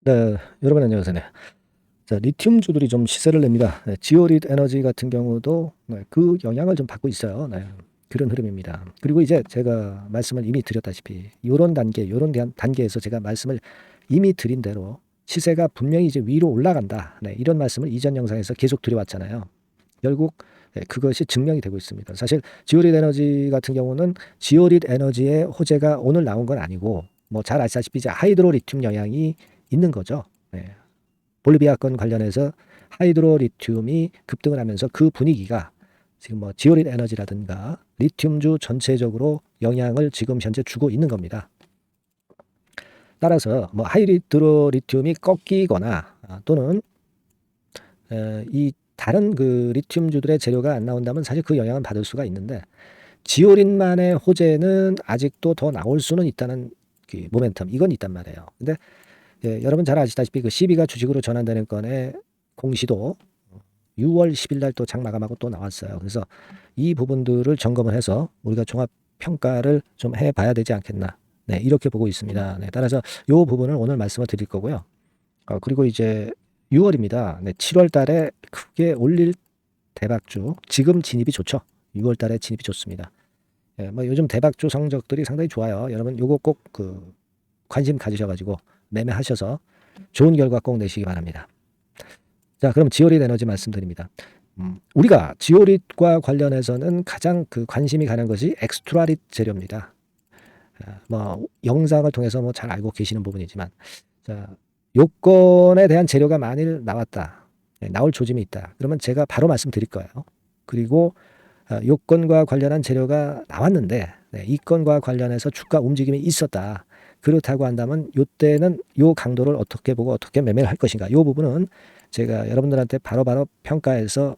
네, 여러분 안녕하세요. 네. 자, 리튬주들이 좀 시세를 냅니다. 네, 지오릿 에너지 같은 경우도 그 영향을 좀 받고 있어요. 네, 그런 흐름입니다. 그리고 이제 제가 말씀을 이미 드렸다시피 요런 단계, 요런 단계에서 제가 말씀을 이미 드린 대로 시세가 분명히 이제 위로 올라간다. 네, 이런 말씀을 이전 영상에서 계속 드려왔잖아요. 결국 그것이 증명이 되고 있습니다. 사실 지오릿 에너지 같은 경우는 지오릿 에너지의 호재가 오늘 나온 건 아니고 뭐 잘 아시다시피 이제 하이드로 리튬 영향이 있는 거죠. 네. 볼리비아 건 관련해서 하이드로 리튬이 급등을 하면서 그 분위기가 지금 뭐 지오릿 에너지라든가 리튬주 전체적으로 영향을 지금 현재 주고 있는 겁니다. 따라서 뭐 하이드로 리튬이 꺾이거나 또는 이 다른 그 리튬주들의 재료가 안 나온다면 사실 그 영향은 받을 수가 있는데 지오린만의 호재는 아직도 더 나올 수는 있다는 그 모멘텀 이건 있단 말이에요. 근데 여러분 잘 아시다시피 그 시비가 주식으로 전환되는 건의 공시도 6월 10일 날 또 장 마감하고 또 나왔어요. 그래서 이 부분들을 점검을 해서 우리가 종합 평가를 좀 해봐야 되지 않겠나. 네, 이렇게 보고 있습니다. 네, 따라서 이 부분을 오늘 말씀을 드릴 거고요. 그리고 이제 6월입니다. 네, 7월 달에 크게 올릴 대박주. 지금 진입이 좋죠. 6월 달에 진입이 좋습니다. 예, 뭐 요즘 대박주 성적들이 상당히 좋아요. 여러분 요거 꼭 그 관심 가지셔가지고 매매하셔서 좋은 결과 꼭 내시기 바랍니다. 자, 그럼 지오릿 에너지 말씀드립니다. 우리가 지오릿과 관련해서는 가장 그 관심이 가는 것이 엑스트라릿 재료입니다. 뭐 영상을 통해서 뭐 잘 알고 계시는 부분이지만, 자, 요건에 대한 재료가 만일 나왔다, 나올 조짐이 있다. 그러면 제가 바로 말씀드릴 거예요. 그리고 요건과 관련한 재료가 나왔는데 이 건과 관련해서 주가 움직임이 있었다. 그렇다고 한다면 요때는 요 강도를 어떻게 보고 어떻게 매매를 할 것인가. 요 부분은 제가 여러분들한테 바로바로 평가해서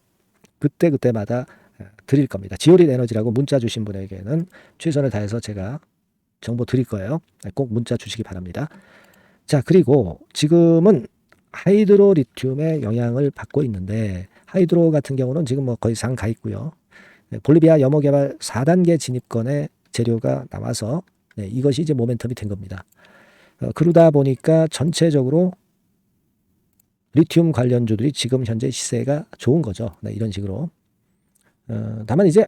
그때그때마다 드릴 겁니다. 지오릿 에너지라고 문자 주신 분에게는 최선을 다해서 제가 정보 드릴 거예요. 꼭 문자 주시기 바랍니다. 자, 그리고 지금은 하이드로 리튬의 영향을 받고 있는데 하이드로 같은 경우는 지금 뭐 거의 상 가 있고요. 볼리비아 염호 개발 4단계 진입권의 재료가 나와서 이것이 이제 모멘텀이 된 겁니다. 그러다 보니까 전체적으로 리튬 관련주들이 지금 현재 시세가 좋은 거죠. 이런 식으로. 다만 이제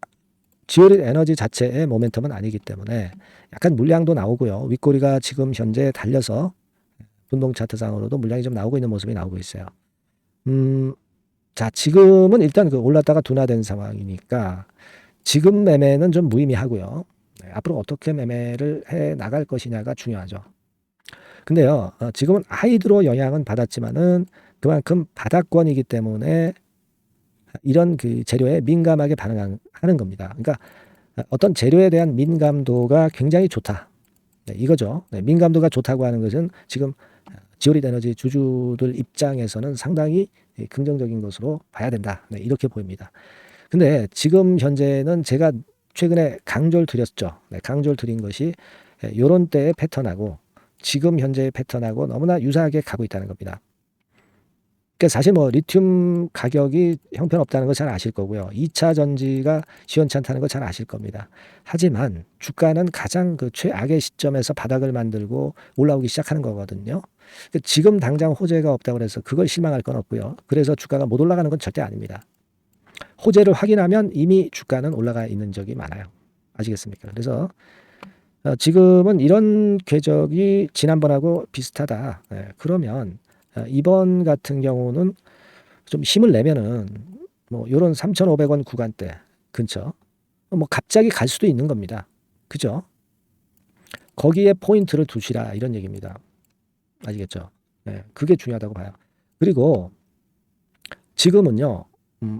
지오릿 에너지 자체의 모멘텀은 아니기 때문에 약간 물량도 나오고요. 윗꼬리가 지금 현재 달려서 분봉 차트상으로도 물량이 좀 나오고 있는 모습이 나오고 있어요. 자, 지금은 일단 그 올랐다가 둔화된 상황이니까 지금 매매는 좀 무의미하고요. 앞으로 어떻게 매매를 해 나갈 것이냐가 중요하죠. 근데요, 지금은 하이드로 영향은 받았지만은 그만큼 바닥권이기 때문에 이런 그 재료에 민감하게 반응하는 겁니다. 그러니까 어떤 재료에 대한 민감도가 굉장히 좋다. 이거죠. 민감도가 좋다고 하는 것은 지금 지오릿 에너지 주주들 입장에서는 상당히 긍정적인 것으로 봐야 된다. 이렇게 보입니다. 근데 지금 현재는 제가 최근에 강조를 드렸죠. 강조를 드린 것이 요런 때의 패턴하고 지금 현재의 패턴하고 너무나 유사하게 가고 있다는 겁니다. 그러니까 사실 뭐 리튬 가격이 형편없다는 거 잘 아실 거고요. 2차 전지가 시원치 않다는 거 잘 아실 겁니다. 하지만 주가는 가장 그 최악의 시점에서 바닥을 만들고 올라오기 시작하는 거거든요. 그러니까 지금 당장 호재가 없다고 해서 그걸 실망할 건 없고요. 그래서 주가가 못 올라가는 건 절대 아닙니다. 호재를 확인하면 이미 주가는 올라가 있는 적이 많아요. 아시겠습니까? 그래서 지금은 이런 궤적이 지난번하고 비슷하다. 그러면 이번 같은 경우는 좀 힘을 내면은 뭐 요런 3,500원 구간대 근처 뭐 갑자기 갈 수도 있는 겁니다. 그죠? 거기에 포인트를 두시라 이런 얘기입니다. 아시겠죠? 그게 중요하다고 봐요. 그리고 지금은요,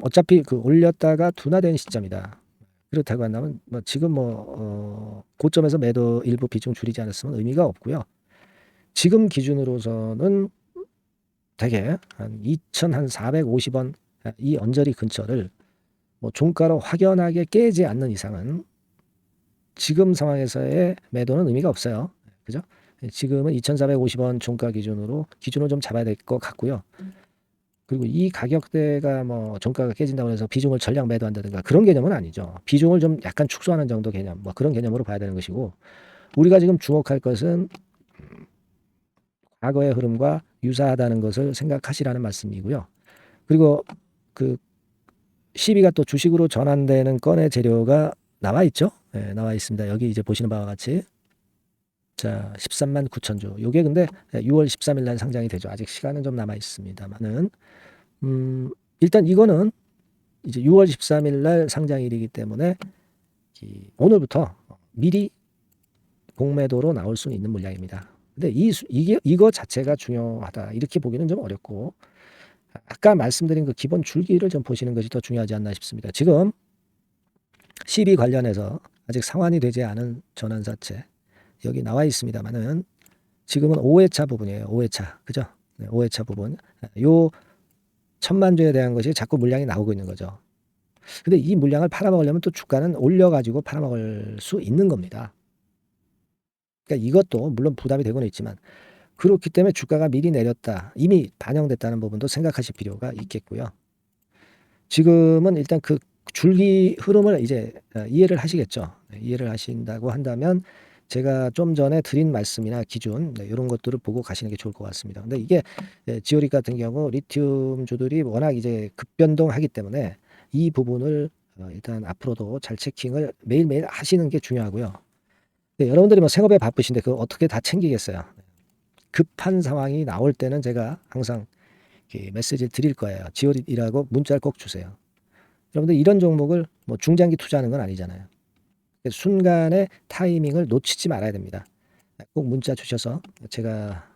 어차피 그 올렸다가 둔화된 시점이다. 그렇다고 한다면 뭐 지금 고점에서 매도 일부 비중 줄이지 않았으면 의미가 없고요. 지금 기준으로서는 대개 한 2,450원 이 언저리 근처를 뭐 종가로 확연하게 깨지 않는 이상은 지금 상황에서의 매도는 의미가 없어요. 그죠? 지금은 2,450원 종가 기준을 좀 잡아야 될 것 같고요. 그리고 이 가격대가 뭐 종가가 깨진다고 해서 비중을 전량 매도한다든가 그런 개념은 아니죠. 비중을 좀 약간 축소하는 정도 개념, 뭐 그런 개념으로 봐야 되는 것이고 우리가 지금 주목할 것은 과거의 흐름과 유사하다는 것을 생각하시라는 말씀이고요. 그리고 그 시비가 또 주식으로 전환되는 건의 재료가 나와 있죠. 네, 나와 있습니다. 여기 이제 보시는 바와 같이 자 13만 9천 주. 요게 근데 6월 13일 날 상장이 되죠. 아직 시간은 좀 남아 있습니다만은 일단 이거는 이제 6월 13일 날 상장일이기 때문에 오늘부터 미리 공매도로 나올 수는 있는 물량입니다. 근데 이거 자체가 중요하다 이렇게 보기는 좀 어렵고 아까 말씀드린 그 기본 줄기를 좀 보시는 것이 더 중요하지 않나 싶습니다. 지금 시비 관련해서 아직 상환이 되지 않은 전환사채 여기 나와 있습니다만은 지금은 5회차 부분이에요. 5회차 그죠? 네, 5회차 부분 요 1,000만 주에 대한 것이 자꾸 물량이 나오고 있는 거죠. 근데 이 물량을 팔아먹으려면 또 주가는 올려가지고 팔아먹을 수 있는 겁니다. 그러니까 이것도 물론 부담이 되고는 있지만 그렇기 때문에 주가가 미리 내렸다. 이미 반영됐다는 부분도 생각하실 필요가 있겠고요. 지금은 일단 그 줄기 흐름을 이제 이해를 하시겠죠. 이해를 하신다고 한다면 제가 좀 전에 드린 말씀이나 기준 이런 것들을 보고 가시는 게 좋을 것 같습니다. 근데 이게 지오릿 같은 경우 리튬주들이 워낙 이제 급변동하기 때문에 이 부분을 일단 앞으로도 잘 체킹을 매일매일 하시는 게 중요하고요. 여러분들이 뭐 생업에 바쁘신데 그거 어떻게 다 챙기겠어요. 급한 상황이 나올 때는 제가 항상 메시지를 드릴 거예요. 지오릿이라고 문자를 꼭 주세요. 여러분들 이런 종목을 뭐 중장기 투자하는 건 아니잖아요. 순간의 타이밍을 놓치지 말아야 됩니다. 꼭 문자 주셔서 제가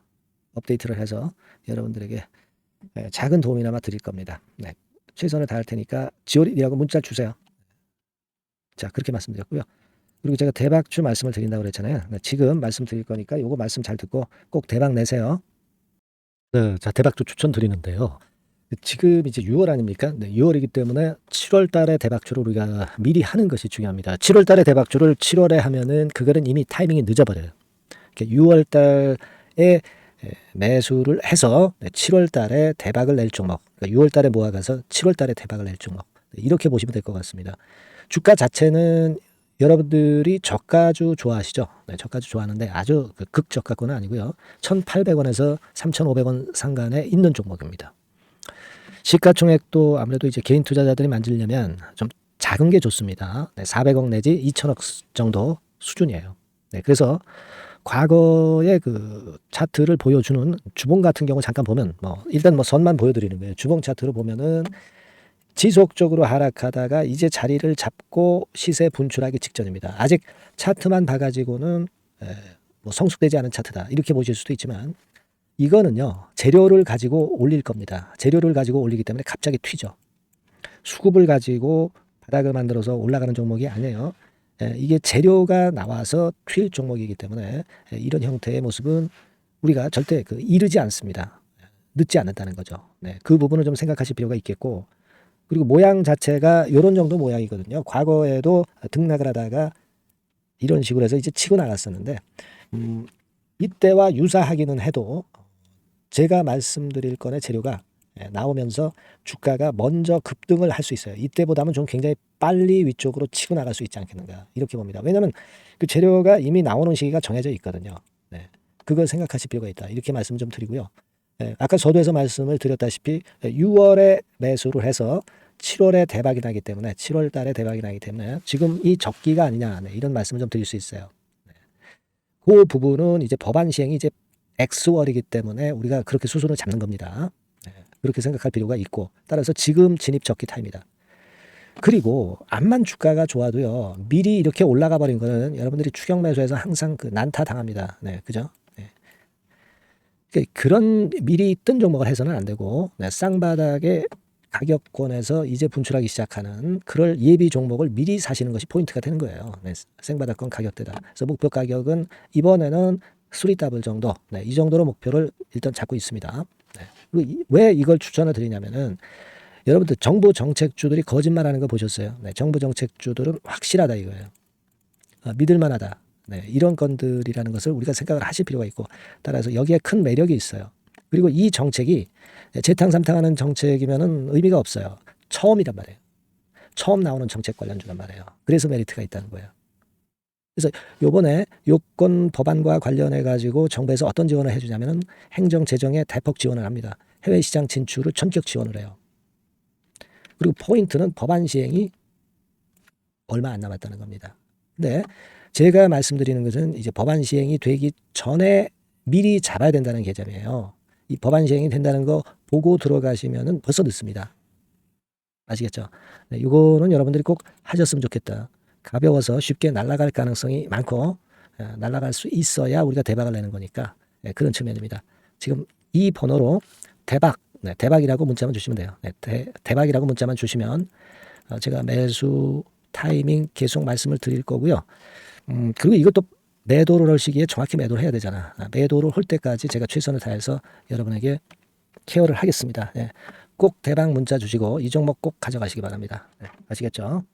업데이트를 해서 여러분들에게 작은 도움이나마 드릴 겁니다. 네, 최선을 다할 테니까 지오릿이라고 문자 주세요. 자, 그렇게 말씀드렸고요. 그리고 제가 대박주 말씀을 드린다고 그랬잖아요. 지금 말씀드릴 거니까 요거 말씀 잘 듣고 꼭 대박 내세요. 네, 자, 대박주 추천드리는데요. 지금 이제 6월 아닙니까? 네, 6월이기 때문에 7월 달에 대박주를 우리가 미리 하는 것이 중요합니다. 7월 달에 대박주를 7월에 하면은 그거는 이미 타이밍이 늦어버려요. 6월 달에 매수를 해서 7월 달에 대박을 낼 종목, 그러니까 6월 달에 모아가서 7월 달에 대박을 낼 종목, 이렇게 보시면 될 것 같습니다. 주가 자체는 여러분들이 저가주 좋아하시죠? 네, 저가주 좋아하는데 아주 극저가권은 아니고요. 1,800원에서 3,500원 상간에 있는 종목입니다. 시가총액도 아무래도 이제 개인 투자자들이 만들려면 좀 작은 게 좋습니다. 네, 400억 내지 2천억 정도 수준이에요. 네, 그래서 과거의 그 차트를 보여주는 주봉 같은 경우 잠깐 보면 일단 선만 보여드리는 거예요. 주봉 차트를 보면은 지속적으로 하락하다가 이제 자리를 잡고 시세 분출하기 직전입니다. 아직 차트만 봐가지고는 성숙되지 않은 차트다 이렇게 보실 수도 있지만 이거는요 재료를 가지고 올릴 겁니다. 재료를 가지고 올리기 때문에 갑자기 튀죠. 수급을 가지고 바닥을 만들어서 올라가는 종목이 아니에요. 이게 재료가 나와서 튈 종목이기 때문에 이런 형태의 모습은 우리가 절대 이르지 않습니다. 늦지 않는다는 거죠. 네, 그 부분을 좀 생각하실 필요가 있겠고 그리고 모양 자체가 이런 정도 모양이거든요. 과거에도 등락을 하다가 이런 식으로 해서 이제 치고 나갔었는데 이때와 유사하기는 해도 제가 말씀드릴 건의 재료가 나오면서 주가가 먼저 급등을 할 수 있어요. 이때보다는 좀 굉장히 빨리 위쪽으로 치고 나갈 수 있지 않겠는가 이렇게 봅니다. 왜냐하면 그 재료가 이미 나오는 시기가 정해져 있거든요. 네, 그걸 생각하실 필요가 있다 이렇게 말씀 좀 드리고요. 아까 서두에서 말씀을 드렸다시피 6월에 매수를 해서 7월에 대박이 나기 때문에 7월 달에 대박이 나기 때문에 지금 이 적기가 아니냐 이런 말씀을 좀 드릴 수 있어요. 그 부분은 이제 법안 시행이 이제 X월이기 때문에 우리가 그렇게 수순을 잡는 겁니다. 그렇게 생각할 필요가 있고 따라서 지금 진입 적기 타입니다. 그리고 암만 주가가 좋아도요 미리 이렇게 올라가 버린 거는 여러분들이 추격 매수해서 항상 난타 당합니다. 네, 그죠? 그런 미리 뜬 종목을 해서는 안 되고 쌍바닥의 가격권에서 이제 분출하기 시작하는 그럴 예비 종목을 미리 사시는 것이 포인트가 되는 거예요. 네, 생바닥권 가격대다. 그래서 목표 가격은 이번에는 3더블 정도, 이 정도로 목표를 일단 잡고 있습니다. 그리고 왜 이걸 추천을 드리냐면은 여러분들 정부 정책주들이 거짓말하는 거 보셨어요? 정부 정책주들은 확실하다 이거예요. 믿을만하다. 이런 건들이라는 것을 우리가 생각을 하실 필요가 있고 따라서 여기에 큰 매력이 있어요. 그리고 이 정책이 재탕삼탕하는 정책이면은 의미가 없어요. 처음이란 말이에요. 처음 나오는 정책 관련주란 말이에요. 그래서 메리트가 있다는 거예요. 그래서 요번에 요건 법안과 관련해 가지고 정부에서 어떤 지원을 해주냐면은 행정 재정에 대폭 지원을 합니다. 해외 시장 진출을 전격 지원을 해요. 그리고 포인트는 법안 시행이 얼마 안 남았다는 겁니다. 근데 제가 말씀드리는 것은 이제 법안 시행이 되기 전에 미리 잡아야 된다는 개념이에요. 이 법안 시행이 된다는 거 보고 들어가시면은 벌써 늦습니다. 아시겠죠? 네, 이거는 여러분들이 꼭 하셨으면 좋겠다. 가벼워서 쉽게 날아갈 가능성이 많고 날아갈 수 있어야 우리가 대박을 내는 거니까 그런 측면입니다. 지금 이 번호로 대박, 대박이라고 문자만 주시면 돼요. 대박이라고 문자만 주시면 제가 매수 타이밍 계속 말씀을 드릴 거고요. 그리고 이것도 매도를 할 시기에 정확히 매도를 해야 되잖아. 매도를 할 때까지 제가 최선을 다해서 여러분에게 케어를 하겠습니다. 꼭 대박 문자 주시고 이 종목 꼭 가져가시기 바랍니다. 아시겠죠?